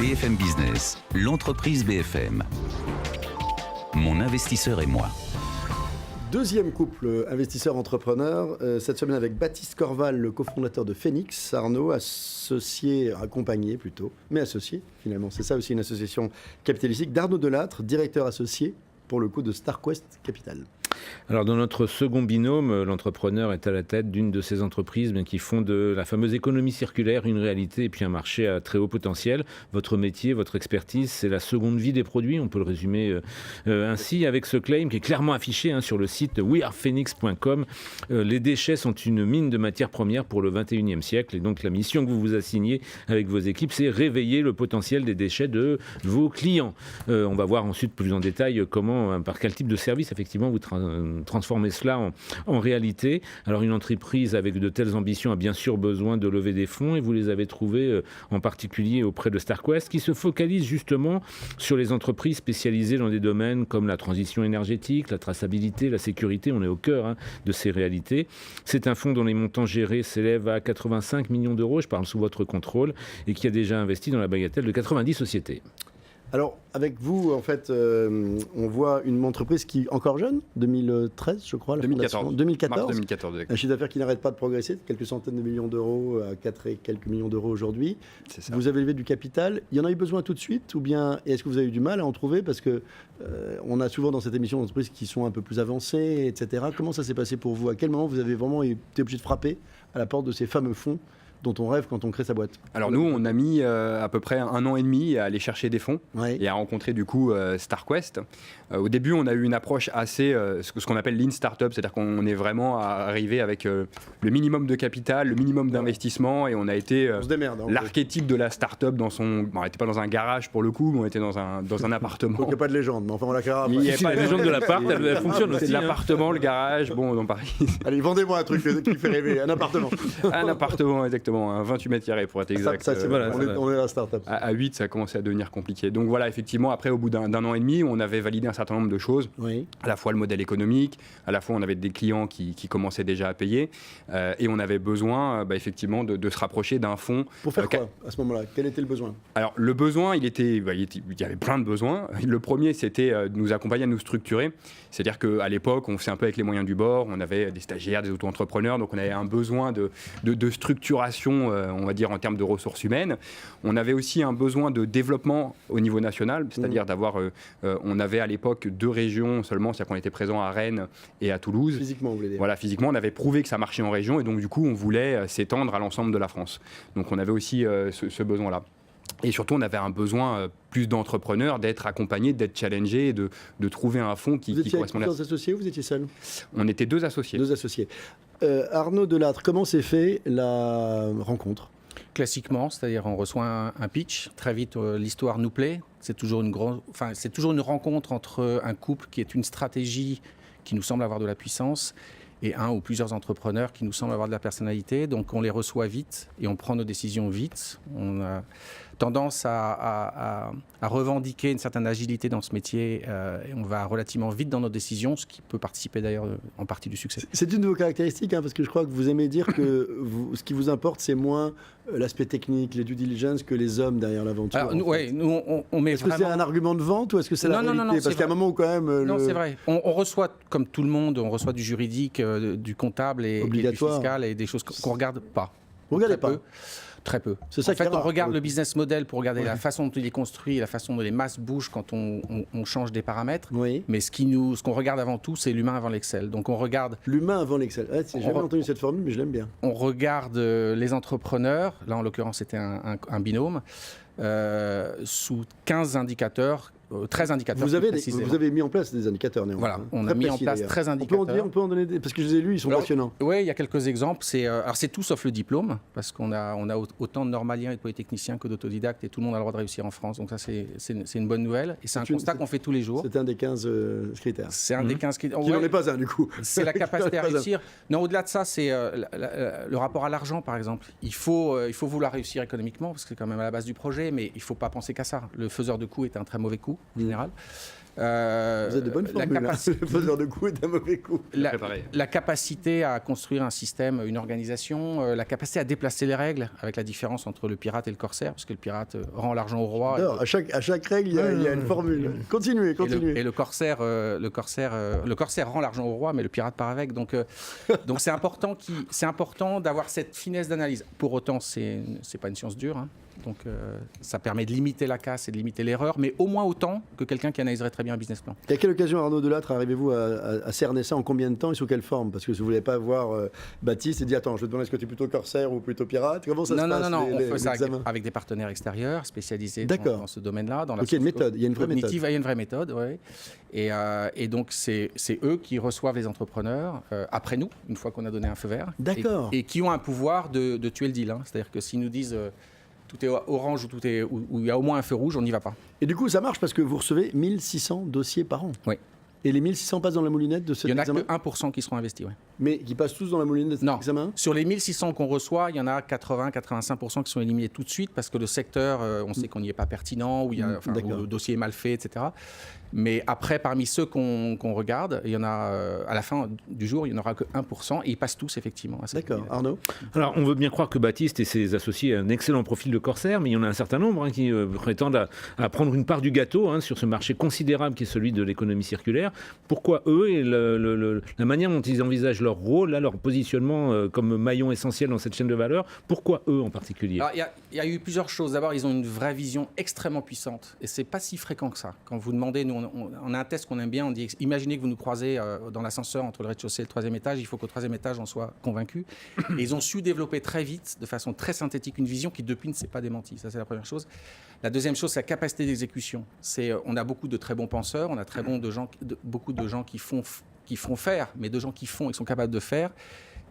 BFM Business, l'entreprise BFM. Mon investisseur et moi. Deuxième couple investisseur-entrepreneur, cette semaine avec Baptiste Corval, le cofondateur de Phoenix, Arnaud, associé, accompagné plutôt, mais associé finalement, c'est ça aussi une association capitalistique, d'Arnaud Delattre, directeur associé pour le coup de StarQuest Capital. Alors dans notre second binôme, l'entrepreneur est à la tête d'une de ces entreprises qui font de la fameuse économie circulaire une réalité et puis un marché à très haut potentiel. Votre métier, votre expertise, c'est la seconde vie des produits, on peut le résumer ainsi avec ce claim qui est clairement affiché sur le site wearephoenix.com. Les déchets sont une mine de matières premières pour le 21e siècle et donc la mission que vous vous assignez avec vos équipes, c'est réveiller le potentiel des déchets de vos clients. On va voir ensuite plus en détail comment, par quel type de service effectivement vous transformer cela en réalité. Alors une entreprise avec de telles ambitions a bien sûr besoin de lever des fonds et vous les avez trouvés en particulier auprès de StarQuest qui se focalise justement sur les entreprises spécialisées dans des domaines comme la transition énergétique, la traçabilité, la sécurité. On est au cœur de ces réalités. C'est un fonds dont les montants gérés s'élèvent à 85 millions d'euros, je parle sous votre contrôle, et qui a déjà investi dans la bagatelle de 90 sociétés. Alors, avec vous, en fait, on voit une entreprise qui est encore jeune, 2013, je crois. 2014. 2014. 2014. Un chiffre d'affaires qui n'arrête pas de progresser, quelques centaines de millions d'euros à 4 et quelques millions d'euros aujourd'hui. C'est ça. Vous avez levé du capital. Il y en a eu besoin tout de suite ou bien est-ce que vous avez eu du mal à en trouver? Parce que on a souvent dans cette émission des entreprises qui sont un peu plus avancées, etc. Comment ça s'est passé pour vous? À quel moment vous avez vraiment été obligé de frapper à la porte de ces fameux fonds dont on rêve quand on crée sa boîte? Alors nous, on a mis à peu près 1 an et demi à aller chercher des fonds et à rencontrer du coup StarQuest. Au début, on a eu une approche assez, ce qu'on appelle lean startup, c'est-à-dire qu'on est vraiment arrivé avec le minimum de capital, le minimum d'investissement et on a été l'archétype de la startup dans son... Bon, on n'était pas dans un garage pour le coup, mais on était dans un appartement. Donc il n'y a pas de légende, mais enfin on la créera après. Il n'y a pas de légende de l'appart, elle fonctionne aussi. C'est l'appartement, le garage, bon, dans Paris. Allez, vendez-moi un truc qui fait rêver, un appartement. Un appartement, exactement. 28 mètres carrés pour être exact. Ça, on est la start-up. À 8, ça a commencé à devenir compliqué. Donc voilà, effectivement, après, au bout d'un an et demi, on avait validé un certain nombre de choses. Oui. À la fois le modèle économique, à la fois on avait des clients qui commençaient déjà à payer. Et on avait besoin, effectivement, de se rapprocher d'un fonds. Pour faire quoi à ce moment-là? Quel était le besoin? Alors, le besoin, il y avait plein de besoins. Le premier, c'était de nous accompagner, à nous structurer. C'est-à-dire qu'à l'époque, on faisait un peu avec les moyens du bord. On avait des stagiaires, des auto-entrepreneurs. Donc, on avait un besoin de structuration, on va dire, en termes de ressources humaines. On avait aussi un besoin de développement au niveau national, c'est-à-dire d'avoir... on avait à l'époque 2 régions seulement, c'est-à-dire qu'on était présent à Rennes et à Toulouse. Physiquement, vous voulez dire? Voilà, physiquement, on avait prouvé que ça marchait en région et donc, du coup, on voulait s'étendre à l'ensemble de la France. Donc, on avait aussi ce besoin-là. Et surtout, on avait un besoin plus d'entrepreneurs, d'être accompagnés, d'être challengés, et de trouver un fonds qui correspondait. Vous étiez avec plusieurs associés ou vous étiez seul? On était 2 associés. 2 associés. Arnaud Delattre, comment s'est fait la rencontre? Classiquement, c'est-à-dire on reçoit un pitch, très vite l'histoire nous plaît, c'est toujours une rencontre entre un couple qui est une stratégie qui nous semble avoir de la puissance et un ou plusieurs entrepreneurs qui nous semblent avoir de la personnalité. Donc on les reçoit vite et on prend nos décisions vite. On a tendance à revendiquer une certaine agilité dans ce métier et on va relativement vite dans nos décisions, ce qui peut participer d'ailleurs en partie du succès. C'est une de vos caractéristiques, parce que je crois que vous aimez dire que ce qui vous importe, c'est moins l'aspect technique, les due diligence, que les hommes derrière l'aventure. Nous, on met Est-ce que c'est un argument de vente ou est-ce que c'est la réalité? Non, parce qu'à un moment où quand même... Non, c'est vrai. On reçoit, comme tout le monde, on reçoit du juridique, du comptable et du fiscal et des choses qu'on ne regarde pas. Vous ne regardez pas? Très peu. C'est ça en fait, on regarde le business model pour regarder la façon dont il est construit, la façon dont les masses bougent quand on change des paramètres. Oui. Mais ce qu'on regarde avant tout, c'est l'humain avant l'Excel. Donc on regarde... L'humain avant l'Excel. J'ai jamais entendu cette formule, mais je l'aime bien. On regarde les entrepreneurs. Là, en l'occurrence, c'était un binôme. Sous 15 indicateurs, 13 indicateurs. Vous avez mis en place des indicateurs néanmoins. Voilà, on a mis en place 13 indicateurs. On peut en donner des, parce que je les ai lus, ils sont passionnants. Oui, il y a quelques exemples. Alors c'est tout sauf le diplôme, parce qu'on a autant de normaliens et de polytechniciens que d'autodidactes, et tout le monde a le droit de réussir en France. Donc ça, c'est une bonne nouvelle. Et c'est un constat qu'on fait tous les jours. C'est un des 15 critères. C'est un des 15 critères. Qui n'en est pas un, du coup. C'est la capacité à réussir. Non, au-delà de ça, c'est le rapport à l'argent, par exemple. Il faut vouloir réussir économiquement, parce que c'est quand même à la base du projet, mais il ne faut pas penser qu'à ça. Le faiseur de coût est un très mauvais coup, en général. Vous êtes de bonne formule, le faiseur de coups est un mauvais coup. La capacité à construire un système, une organisation, la capacité à déplacer les règles, avec la différence entre le pirate et le corsaire, parce que le pirate rend l'argent au roi. Alors, à chaque règle, il y a une formule. Continuez. Et le corsaire rend l'argent au roi, mais le pirate part avec. Donc c'est important d'avoir cette finesse d'analyse. Pour autant, c'est pas une science dure. Hein. Donc ça permet de limiter la casse et de limiter l'erreur, mais au moins autant que quelqu'un qui analyserait très bien un business plan. Et à quelle occasion, Arnaud Delattre, arrivez-vous à cerner ça en combien de temps et sous quelle forme? Parce que si vous ne voulez pas voir Baptiste et dire attends, je vais te demander est-ce que tu es plutôt corsaire ou plutôt pirate? Comment ça se passe? Non, on fait ça avec des partenaires extérieurs spécialisés dans ce domaine-là. Donc il y a une méthode, il y a une vraie méthode. Il y a une vraie méthode, oui. Et donc c'est eux qui reçoient les entrepreneurs après nous, une fois qu'on a donné un feu vert. D'accord. Et qui ont un pouvoir de tuer le deal. Hein. C'est-à-dire que s'ils nous disent tout est orange ou il y a au moins un feu rouge, on n'y va pas. Et du coup, ça marche parce que vous recevez 1600 dossiers par an. Oui. Et les 1600 passent dans la moulinette de cet examen? Il n'y en a que 1% qui seront investis, oui. Mais qui passent tous dans la moulinette de cet examen? Sur les 1600 qu'on reçoit, il y en a 80-85% qui sont éliminés tout de suite parce que le secteur, on sait qu'on n'y est pas pertinent, ou le dossier est mal fait, etc. Mais après, parmi ceux qu'on regarde, il y en a, à la fin du jour, il n'y en aura que 1% et ils passent tous effectivement. D'accord. Arnaud? Alors, on veut bien croire que Baptiste et ses associés ont un excellent profil de corsaire, mais il y en a un certain nombre qui prétendent à prendre une part du gâteau sur ce marché considérable qui est celui de l'économie circulaire. Pourquoi eux et la manière dont ils envisagent leur rôle, leur positionnement comme maillon essentiel dans cette chaîne de valeur, pourquoi eux en particulier? Alors, il y a eu plusieurs choses. D'abord, ils ont une vraie vision extrêmement puissante et c'est pas si fréquent que ça. Quand vous demandez, nous, on a un test qu'on aime bien, on dit imaginez que vous nous croisez dans l'ascenseur entre le rez-de-chaussée et le 3e étage, il faut qu'au 3e étage on soit convaincu. Et ils ont su développer très vite, de façon très synthétique, une vision qui depuis ne s'est pas démentie. Ça, c'est la première chose. La deuxième chose, c'est la capacité d'exécution. On a beaucoup de très bons penseurs, on a beaucoup de gens qui font faire, mais de gens qui font et qui sont capables de faire,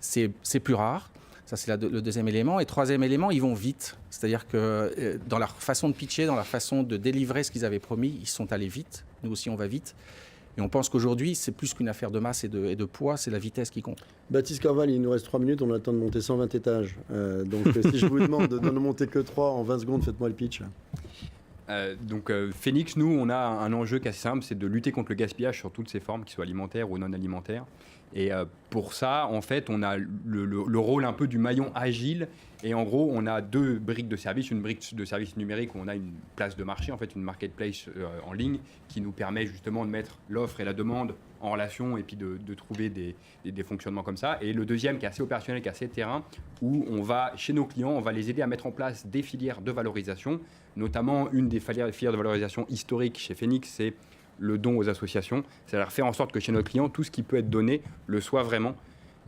c'est plus rare. Ça, c'est le deuxième élément. Et troisième élément, ils vont vite. C'est-à-dire que dans leur façon de pitcher, dans leur façon de délivrer ce qu'ils avaient promis, ils sont allés vite. Nous aussi, on va vite. Et on pense qu'aujourd'hui, c'est plus qu'une affaire de masse et de poids, c'est la vitesse qui compte. Baptiste Corval, il nous reste 3 minutes, on a le temps de monter 120 étages. Donc si je vous demande de ne monter que 3 en 20 secondes, faites-moi le pitch. Phoenix, nous, on a un enjeu qui est assez simple, c'est de lutter contre le gaspillage sur toutes ses formes, qu'ils soient alimentaires ou non alimentaires. Et pour ça, en fait, on a le rôle un peu du maillon agile. Et en gros, on a 2 briques de service. Une brique de service numérique où on a une place de marché, en fait, une marketplace en ligne qui nous permet justement de mettre l'offre et la demande en relation et puis de trouver des fonctionnements comme ça. Et le deuxième qui est assez opérationnel, qui est assez terrain, où on va, chez nos clients, on va les aider à mettre en place des filières de valorisation. Notamment, une des filières de valorisation historiques chez Phoenix, c'est le don aux associations. C'est-à-dire faire en sorte que chez nos clients, tout ce qui peut être donné le soit vraiment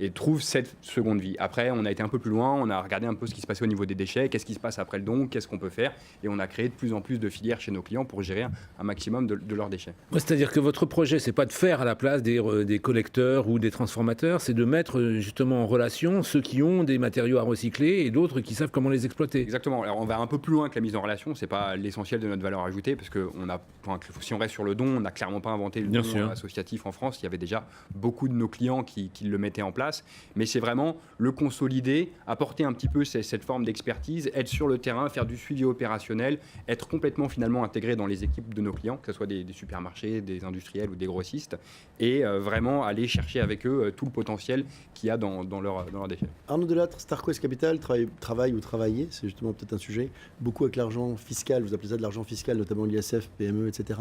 et trouve cette seconde vie. Après, on a été un peu plus loin, on a regardé un peu ce qui se passait au niveau des déchets, qu'est-ce qui se passe après le don, qu'est-ce qu'on peut faire, et on a créé de plus en plus de filières chez nos clients pour gérer un maximum de leurs déchets. Ouais, c'est-à-dire que votre projet, c'est pas de faire à la place des collecteurs ou des transformateurs, c'est de mettre justement en relation ceux qui ont des matériaux à recycler et d'autres qui savent comment les exploiter. Exactement. Alors on va un peu plus loin que la mise en relation, c'est pas l'essentiel de notre valeur ajoutée, parce que si on reste sur le don, on n'a clairement pas inventé le don associatif en France. Il y avait déjà beaucoup de nos clients qui le mettaient en place. Mais c'est vraiment le consolider, apporter un petit peu cette forme d'expertise, être sur le terrain, faire du suivi opérationnel, être complètement finalement intégré dans les équipes de nos clients, que ce soit des supermarchés, des industriels ou des grossistes, et vraiment aller chercher avec eux tout le potentiel qu'il y a dans leurs déchets. Arnaud Delattre, StarQuest Capital travaille ou travaillez, c'est justement peut-être un sujet, beaucoup avec l'argent fiscal, vous appelez ça de l'argent fiscal, notamment l'ISF, PME, etc.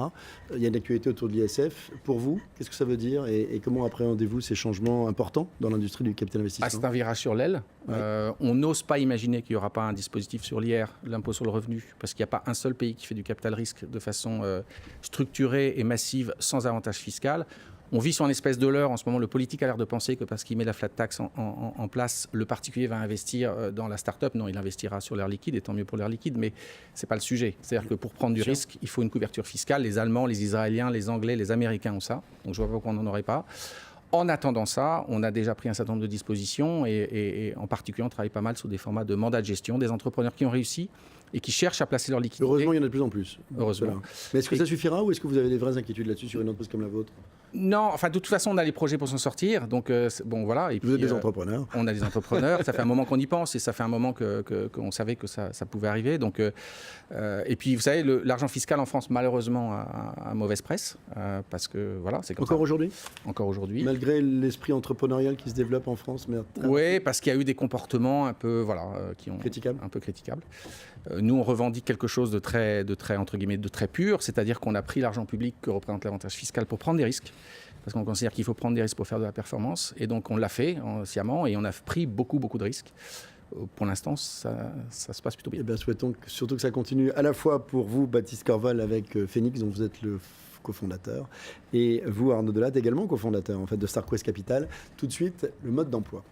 Il y a une actualité autour de l'ISF. Pour vous, qu'est-ce que ça veut dire et comment appréhendez-vous ces changements importants dans l'industrie du capital investissement? C'est un virage sur l'aile. Ouais. On n'ose pas imaginer qu'il n'y aura pas un dispositif sur l'IR, l'impôt sur le revenu, parce qu'il n'y a pas un seul pays qui fait du capital risque de façon structurée et massive sans avantage fiscal. On vit sur une espèce de leurre. En ce moment, le politique a l'air de penser que parce qu'il met la flat tax en place, le particulier va investir dans la start-up. Non, il investira sur l'air liquide, et tant mieux pour l'air liquide, mais ce n'est pas le sujet. C'est-à-dire que pour prendre du risque, il faut une couverture fiscale. Les Allemands, les Israéliens, les Anglais, les Américains ont ça. Donc je ne vois pas pourquoi on n'en aurait pas. En attendant ça, on a déjà pris un certain nombre de dispositions et en particulier, on travaille pas mal sur des formats de mandat de gestion, des entrepreneurs qui ont réussi et qui cherchent à placer leur liquidité. Heureusement, il y en a de plus en plus. Heureusement. Mais est-ce que ça suffira ou est-ce que vous avez des vraies inquiétudes là-dessus sur une entreprise comme la vôtre ? Non, enfin de toute façon on a les projets pour s'en sortir, donc bon voilà. Et Vous êtes puis, des entrepreneurs. On a des entrepreneurs, ça fait un moment qu'on y pense et ça fait un moment qu'on savait que ça pouvait arriver. Donc, et puis vous savez, l'argent fiscal en France malheureusement a mauvaise presse parce que voilà, c'est comme Encore ça. aujourd'hui Encore aujourd'hui. Malgré l'esprit entrepreneurial qui se développe en France, mais Oui, parce qu'il y a eu des comportements un peu, qui ont critiquable. un peu critiquables. Nous, on revendique quelque chose de très entre guillemets, de très pur, c'est-à-dire qu'on a pris l'argent public que représente l'avantage fiscal pour prendre des risques, parce qu'on considère qu'il faut prendre des risques pour faire de la performance, et donc on l'a fait sciemment, et on a pris beaucoup de risques. Pour l'instant, ça se passe plutôt bien. Eh bien, souhaitons surtout que ça continue à la fois pour vous, Baptiste Corval, avec Phoenix, dont vous êtes le cofondateur, et vous, Arnaud Delatte, également cofondateur en fait, de StarQuest Capital. Tout de suite, le mode d'emploi.